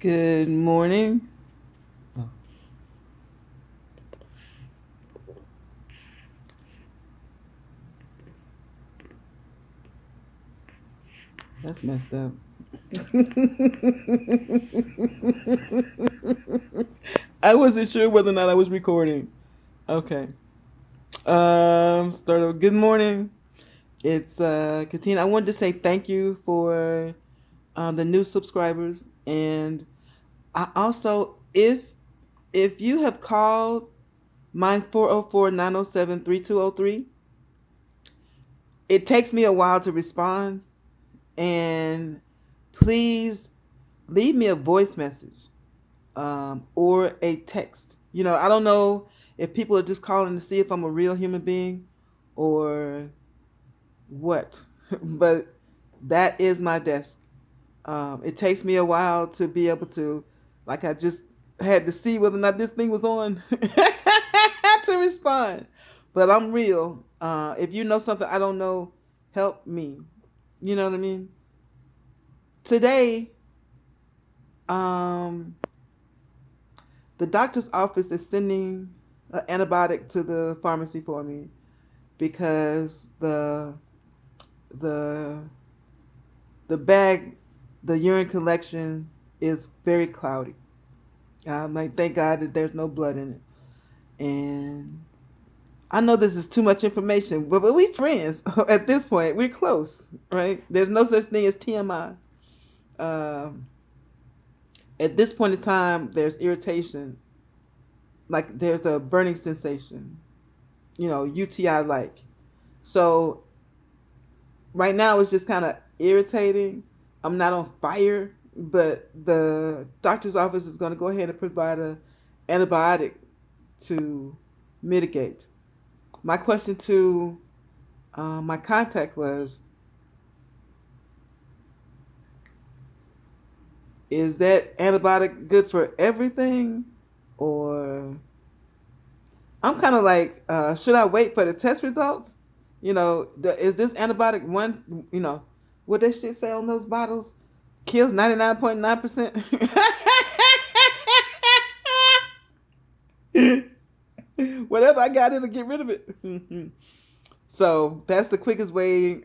Good morning. Oh, that's messed up. I wasn't sure whether or not I was recording. Okay. Start over. Good morning. It's Katina. I wanted to say thank you for the new subscribers, and I also, if you have called mine 404-907-3203, it takes me a while to respond, and please leave me a voice message or a text. I don't know if people are just calling to see if I'm a real human being or what, but that is my desk. It takes me a while to be able to, like, I just had to see whether or not this thing was on to respond. But I'm real. If you know something I don't know, help me. You know what I mean? Today, um, the doctor's office is sending an antibiotic to the pharmacy for me because the the bag, the urine collection is very cloudy. I'm like, thank God that there's no blood in it. And I know this is too much information, but we friends at this point. We're close, right? There's no such thing as TMI. Um, at this point in time, there's irritation, like there's a burning sensation, UTI like. So right now it's just kind of irritating. I'm not on fire, but the doctor's office is going to go ahead and provide a antibiotic to mitigate. My question to my contact was, is that antibiotic good for everything? Or I'm kind of like, should I wait for the test results? Is this antibiotic one, what that shit say on those bottles? Kills 99.9%. Whatever I got, it'll get rid of it. So that's the quickest way.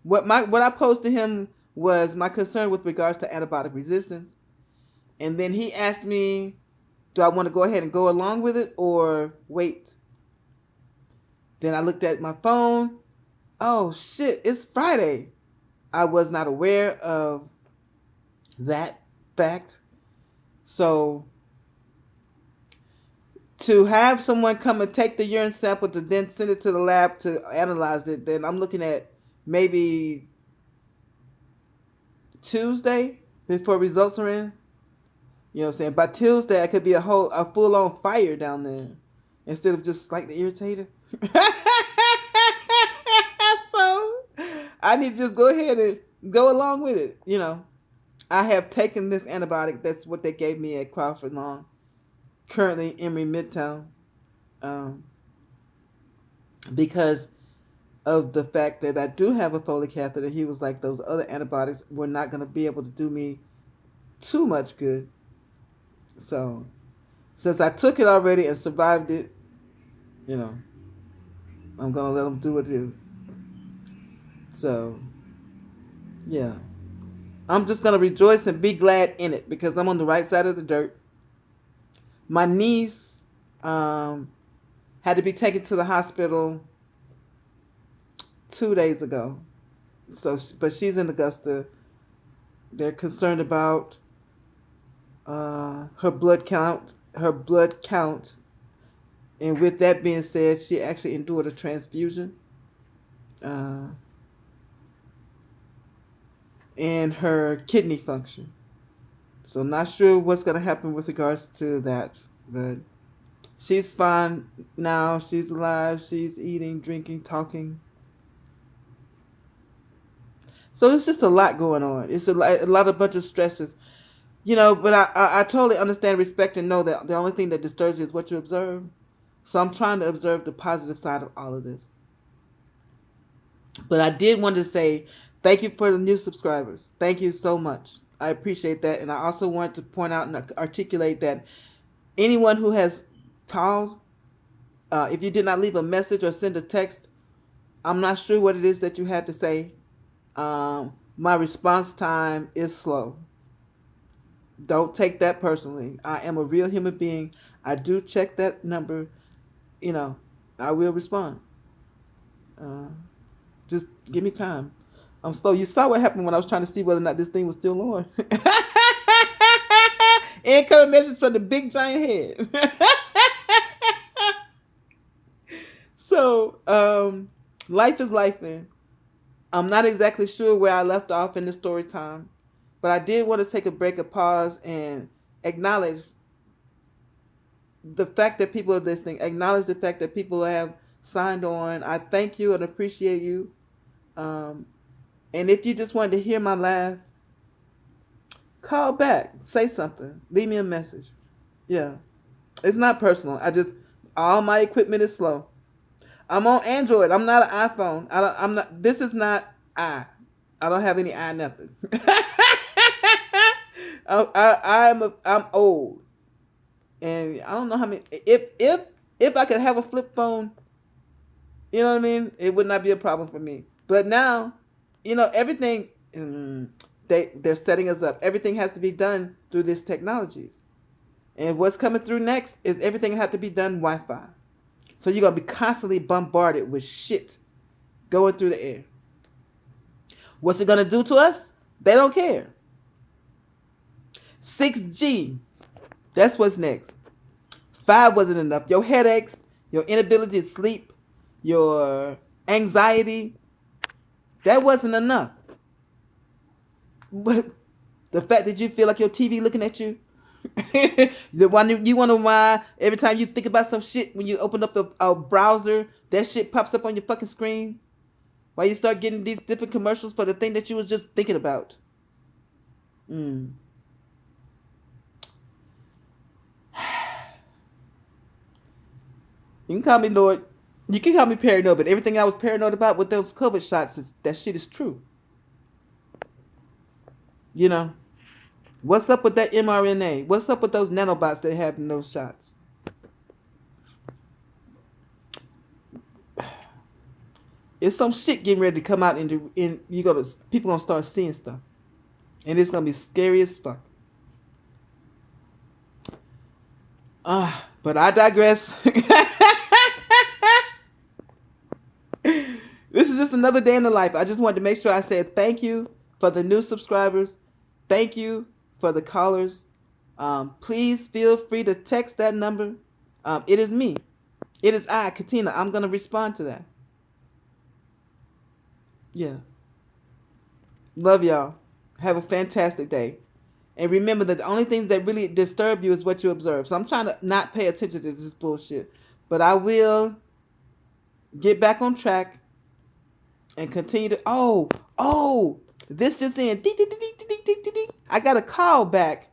What I posed to him was my concern with regards to antibiotic resistance, and then he asked me, do I want to go ahead and go along with it or wait? Then I looked at my phone. Oh shit, it's Friday. I was not aware of that fact. So to have someone come and take the urine sample to then send it to the lab to analyze it, then I'm looking at maybe Tuesday before results are in. You know what I'm saying? By Tuesday, I could be a full on fire down there instead of just slightly irritated. So I need to just go ahead and go along with it. I have taken this antibiotic. That's what they gave me at Crawford Lawn, currently Emory Midtown, um, because of the fact that I do have a Foley catheter. He was like, those other antibiotics were not going to be able to do me too much good. So since I took it already and survived it, you know, I'm going to let them do what they do. So, yeah. I'm just going to rejoice and be glad in it because I'm on the right side of the dirt. My niece had to be taken to the hospital 2 days ago. But she's in Augusta. They're concerned about her blood count. And with that being said, she actually endured a transfusion. And her kidney function. So not sure what's going to happen with regards to that. But she's fine now. She's alive. She's eating, drinking, talking. So it's just a lot going on. It's a lot of bunch of stresses. But I totally understand, respect, and know that the only thing that disturbs you is what you observe. So I'm trying to observe the positive side of all of this. But I did want to say thank you for the new subscribers. Thank you so much. I appreciate that. And I also want to point out and articulate that anyone who has called, if you did not leave a message or send a text, I'm not sure what it is that you had to say. My response time is slow. Don't take that personally. I am a real human being. I do check that number. You know, I will respond. Uh, just give me time. I'm slow. You saw what happened when I was trying to see whether or not this thing was still on. Incoming message from the big giant head. So, life is life, man. I'm not exactly sure where I left off in the story time, but I did want to take a break, a pause, and acknowledge the fact that people are listening. Acknowledge the fact that people have signed on. I thank you and appreciate you. Um, and if you just wanted to hear my laugh, call back, say something, leave me a message. Yeah, it's not personal. All my equipment is slow. I'm on Android. I'm not an iPhone. I'm not. This is not I. I don't have any I nothing. I'm old, and I don't know how many. If I could have a flip phone, you know what I mean, it would not be a problem for me. But now, everything. They're setting us up. Everything has to be done through these technologies, and what's coming through next is everything has to be done Wi-Fi. So you're gonna be constantly bombarded with shit going through the air. What's it gonna do to us? They don't care. 6G. That's what's next. 5 wasn't enough. Your headaches, your inability to sleep, your anxiety, that wasn't enough. But the fact that you feel like your TV looking at you, you wonder why every time you think about some shit, when you open up a browser, that shit pops up on your fucking screen. Why you start getting these different commercials for the thing that you was just thinking about. You can call me Lord. You can call me paranoid, but everything I was paranoid about with those COVID shots, that shit is true. What's up with that mRNA? What's up with those nanobots that have in those shots? It's some shit getting ready to come out, people gonna start seeing stuff, and it's gonna be scary as fuck. But I digress. This is just another day in the life. I just wanted to make sure I said thank you for the new subscribers. Thank you for the callers. Please feel free to text that number. It is me. It is I, Katina. I'm going to respond to that. Yeah. Love y'all. Have a fantastic day. And remember that the only things that really disturb you is what you observe. So I'm trying to not pay attention to this bullshit. But I will get back on track and continue to... This just in. I got a call back.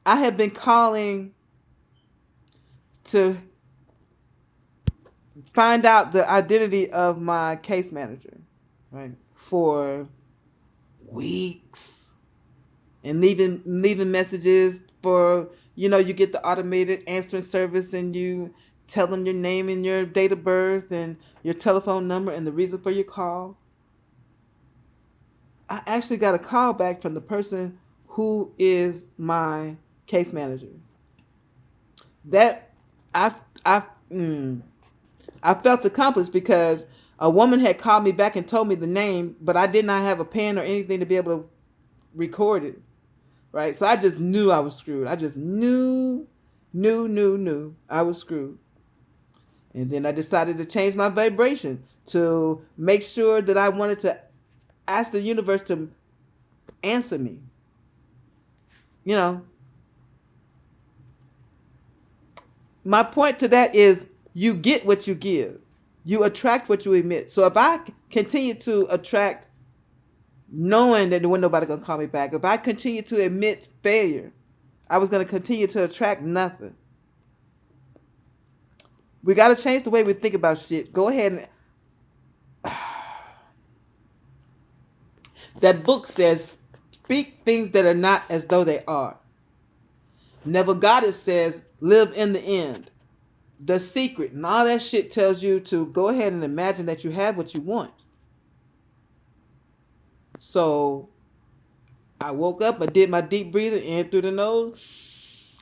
I have been calling to find out the identity of my case manager, right, for weeks, and leaving messages for, you get the automated answering service, and you tell them your name and your date of birth and your telephone number and the reason for your call. I actually got a call back from the person who is my case manager. That I felt accomplished because a woman had called me back and told me the name, but I did not have a pen or anything to be able to record it. Right? So I just knew I was screwed. I just knew I was screwed. And then I decided to change my vibration to make sure that I wanted to ask the universe to answer me. My point to that is you get what you give. You attract what you emit. So if I continue to attract knowing that there wasn't nobody going to call me back, if I continue to emit failure, I was going to continue to attract nothing. We got to change the way we think about shit. Go ahead and... That book says speak things that are not as though they are. Neville Goddard says, live in the end. The Secret and all that shit tells you to go ahead and imagine that you have what you want. So I woke up, I did my deep breathing in through the nose,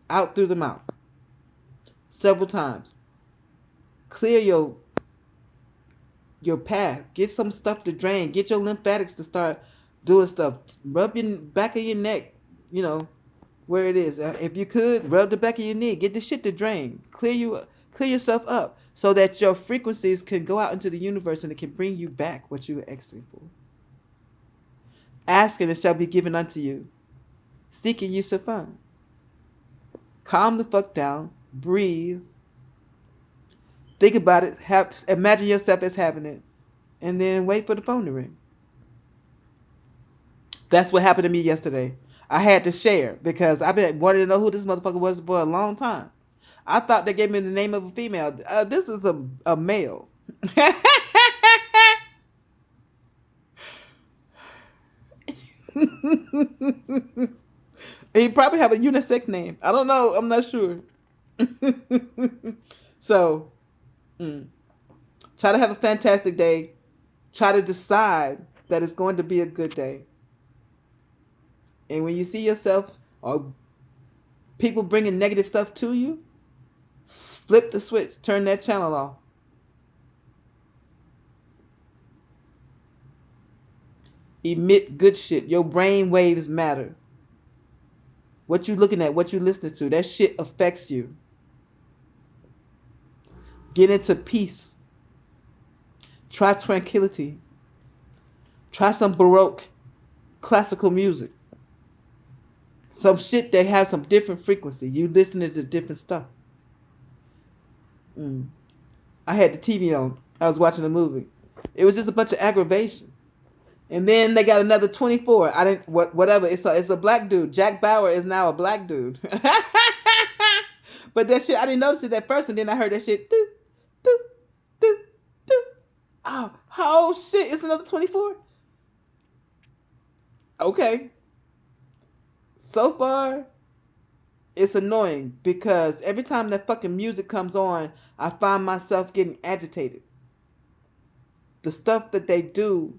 out through the mouth. Several times. Clear your path. Get some stuff to drain. Get your lymphatics to start doing stuff. Rub your back of your neck, where it is. If you could, rub the back of your knee. Get the shit to drain. Clear yourself up so that your frequencies can go out into the universe and it can bring you back what you were asking for. Ask and it shall be given unto you. Seek and you shall find. Calm the fuck down. Breathe. Think about it. Imagine yourself as having it. And then wait for the phone to ring. That's what happened to me yesterday. I had to share because I've been wanting to know who this motherfucker was for a long time. I thought they gave me the name of a female. This is a male. He probably have a unisex name. I don't know. I'm not sure. So, try to have a fantastic day. Try to decide that it's going to be a good day. And when you see yourself or people bringing negative stuff to you, flip the switch. Turn that channel off. Emit good shit. Your brain waves matter. What you looking at, what you listening to, that shit affects you. Get into peace. Try tranquility. Try some Baroque classical music. Some shit that has some different frequency. You listening to different stuff. I had the TV on. I was watching a movie. It was just a bunch of aggravation. And then they got another 24. Whatever. It's a black dude. Jack Bauer is now a black dude. But that shit, I didn't notice it at first, and then I heard that shit. Doo, doo, doo, doo. Oh shit! It's another 24. Okay. So far, it's annoying because every time that fucking music comes on, I find myself getting agitated. The stuff that they do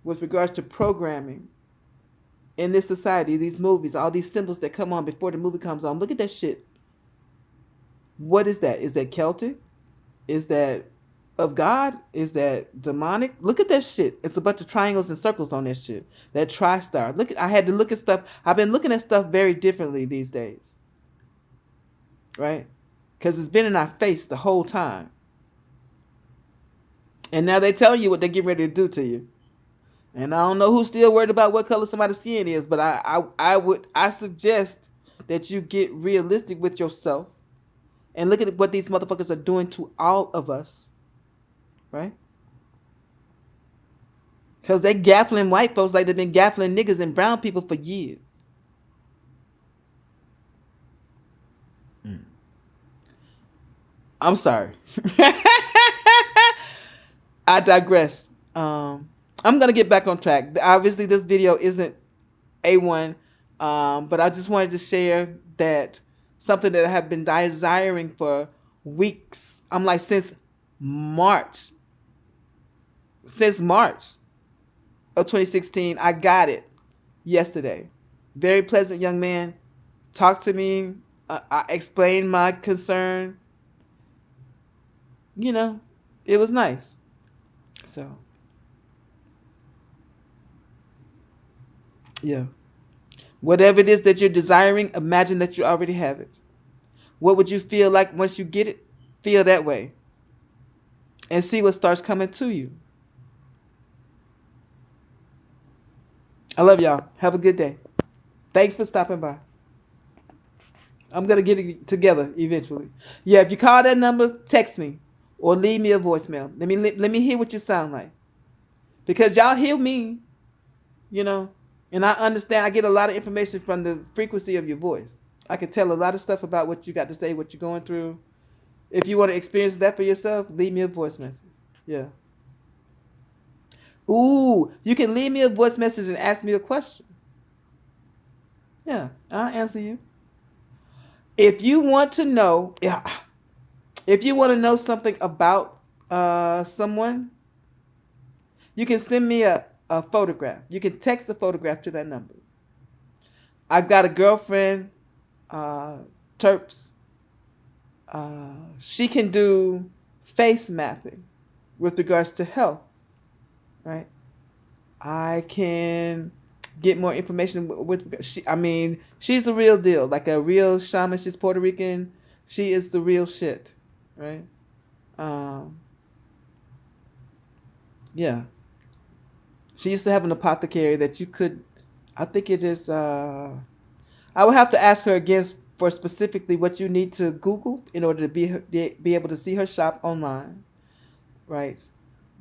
with regards to programming in this society, these movies, all these symbols that come on before the movie comes on. Look at that shit. What is that? Is that Celtic? Is that of God? Is that demonic? Look at that shit. It's a bunch of triangles and circles on that shit. That TriStar. I had to look at stuff. I've been looking at stuff very differently these days. Right? Because it's been in our face the whole time. And now they tell you what they're getting ready to do to you. And I don't know who's still worried about what color somebody's skin is, but I suggest that you get realistic with yourself and look at what these motherfuckers are doing to all of us. Right? Because they're gaffling white folks like they've been gaffling niggas and brown people for years. I'm sorry. I digress. I'm going to get back on track. Obviously, this video isn't A1, but I just wanted to share that something that I have been desiring for weeks. I'm like, since March of 2016, I got it yesterday. Very pleasant young man. Talked to me. I explained my concern. It was nice. So, yeah. Whatever it is that you're desiring, imagine that you already have it. What would you feel like once you get it? Feel that way. And see what starts coming to you. I love y'all. Have a good day. Thanks for stopping by. I'm going to get it together eventually. Yeah, if you call that number, text me or leave me a voicemail. Let me hear what you sound like. Because y'all hear me, and I understand. I get a lot of information from the frequency of your voice. I can tell a lot of stuff about what you got to say, what you're going through. If you want to experience that for yourself, leave me a voice message. Yeah. Ooh, you can leave me a voice message and ask me a question. Yeah, I'll answer you. If you want to know, yeah, if you want to know something about someone, you can send me a photograph. You can text the photograph to that number. I've got a girlfriend, uh, Terps. She can do face mapping with regards to health, right? I can get more information with she. I mean, she's the real deal, like a real shaman. She's Puerto Rican. She is the real shit, right? Um, yeah. She used to have an apothecary that you could. I think it is. I would have to ask her again for specifically what you need to Google in order to be able to see her shop online, right?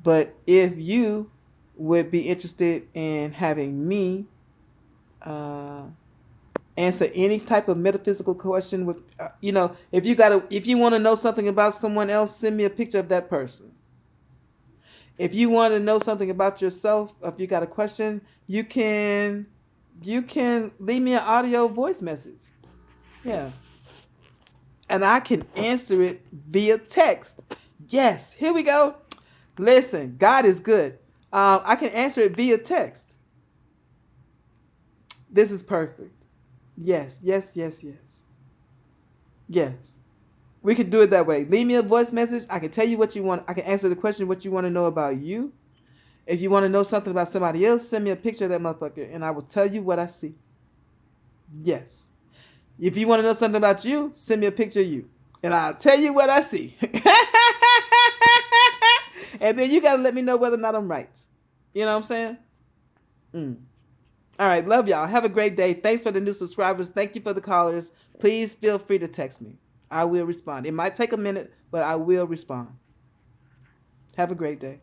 But if you would be interested in having me uh, answer any type of metaphysical question with, if you want to know something about someone else, send me a picture of that person. If you want to know something about yourself, if you got a question, you can leave me an audio voice message. Yeah. And I can answer it via text. Yes, here we go. Listen, God is good. I can answer it via text. This is perfect. Yes, yes, yes, yes. Yes. We can do it that way. Leave me a voice message. I can tell you what you want. I can answer the question what you want to know about you. If you want to know something about somebody else, send me a picture of that motherfucker and I will tell you what I see. Yes. If you want to know something about you, send me a picture of you and I'll tell you what I see. And then you got to let me know whether or not I'm right. You know what I'm saying? Mm. All right. Love y'all. Have a great day. Thanks for the new subscribers. Thank you for the callers. Please feel free to text me. I will respond. It might take a minute, but I will respond. Have a great day.